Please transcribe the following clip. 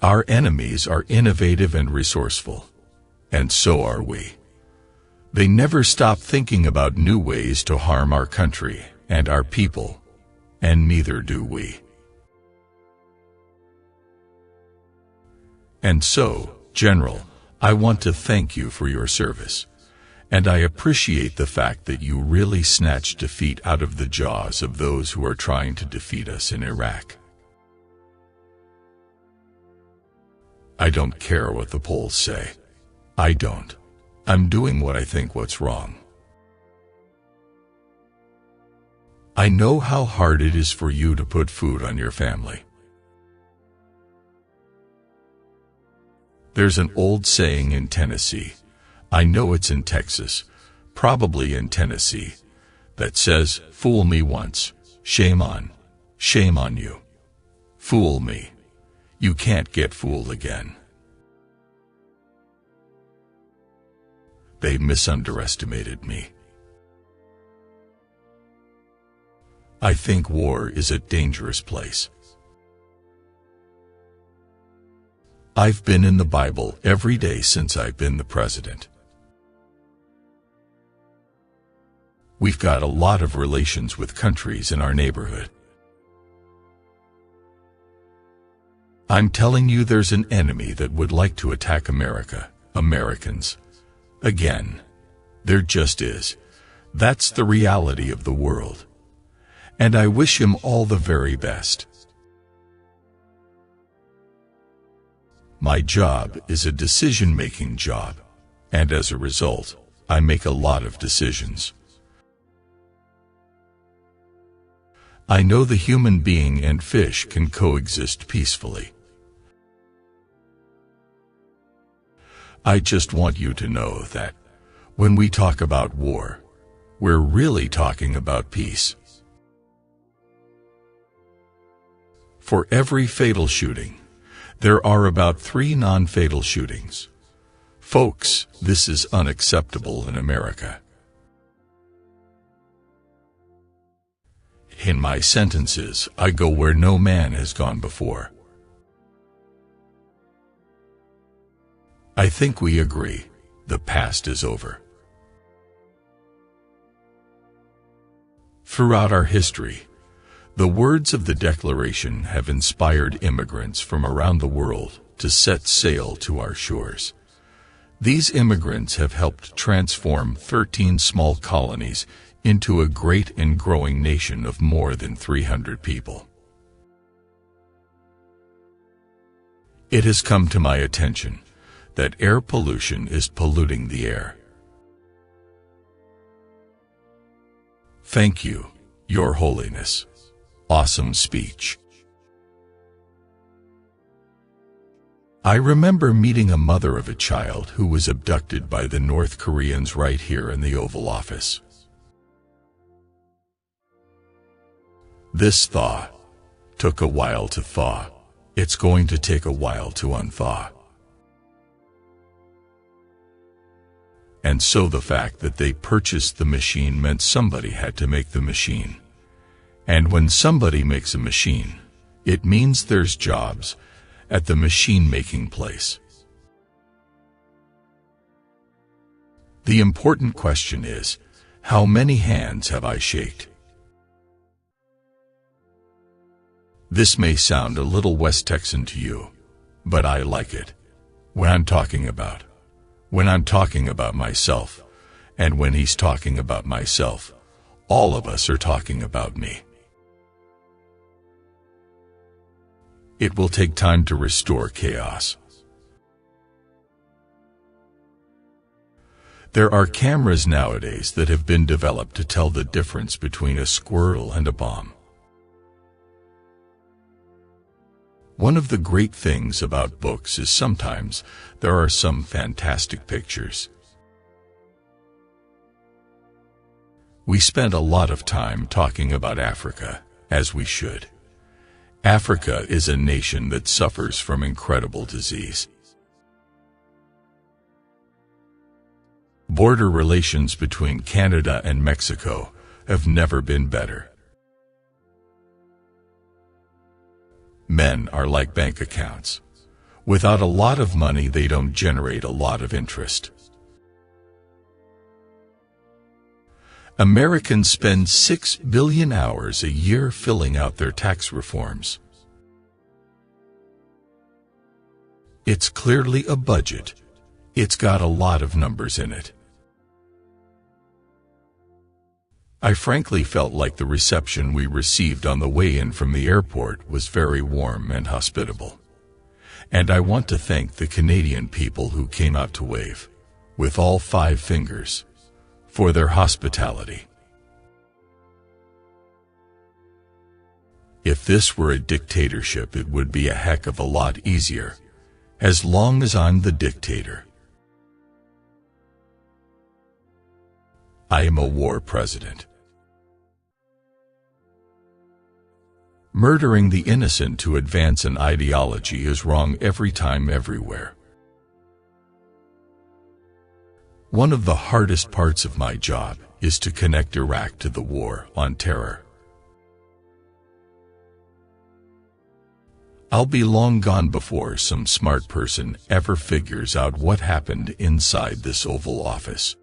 Our enemies are innovative and resourceful, and so are we. They never stop thinking about new ways to harm our country and our people, and neither do we. And so, General, I want to thank you for your service, and I appreciate the fact that you really snatched defeat out of the jaws of those who are trying to defeat us in Iraq. I don't care what the polls say. I don't. I'm doing what I think what's wrong. I know how hard it is for you to put food on your family. There's an old saying in Tennessee, I know it's in Texas, probably in Tennessee, that says, fool me once, shame on you. Fool me. You can't get fooled again. They misunderestimated me. I think war is a dangerous place. I've been in the Bible every day since I've been the president. We've got a lot of relations with countries in our neighborhood. I'm telling you there's an enemy that would like to attack America, Americans. Again, there just is. That's the reality of the world. And I wish him all the very best. My job is a decision-making job, and as a result, I make a lot of decisions. I know the human being and fish can coexist peacefully. I just want you to know that when we talk about war, we're really talking about peace. For every fatal shooting, there are about 3 non-fatal shootings. Folks, this is unacceptable in America. In my sentences, I go where no man has gone before. I think we agree, the past is over. Throughout our history, the words of the Declaration have inspired immigrants from around the world to set sail to our shores. These immigrants have helped transform 13 small colonies into a great and growing nation of more than 300 people. It has come to my attention that air pollution is polluting the air. Thank you, Your Holiness. Awesome speech. I remember meeting a mother of a child who was abducted by the North Koreans right here in the Oval Office. This thaw took a while to thaw. It's going to take a while to unthaw. And so the fact that they purchased the machine meant somebody had to make the machine. And when somebody makes a machine, it means there's jobs at the machine-making place. The important question is, how many hands have I shaked? This may sound a little West Texan to you, but I like it. When I'm talking about myself, and when he's talking about myself, all of us are talking about me. It will take time to restore chaos. There are cameras nowadays that have been developed to tell the difference between a squirrel and a bomb. One of the great things about books is sometimes there are some fantastic pictures. We spend a lot of time talking about Africa, as we should. Africa is a nation that suffers from incredible disease. Border relations between Canada and Mexico have never been better. Men are like bank accounts. Without a lot of money, they don't generate a lot of interest. Americans spend 6 billion hours a year filling out their tax reforms. It's clearly a budget. It's got a lot of numbers in it. I frankly felt like the reception we received on the way in from the airport was very warm and hospitable. And I want to thank the Canadian people who came out to wave, with all 5 fingers, for their hospitality. If this were a dictatorship, it would be a heck of a lot easier, as long as I'm the dictator. I am a war president. Murdering the innocent to advance an ideology is wrong every time, everywhere. One of the hardest parts of my job is to connect Iraq to the war on terror. I'll be long gone before some smart person ever figures out what happened inside this Oval Office.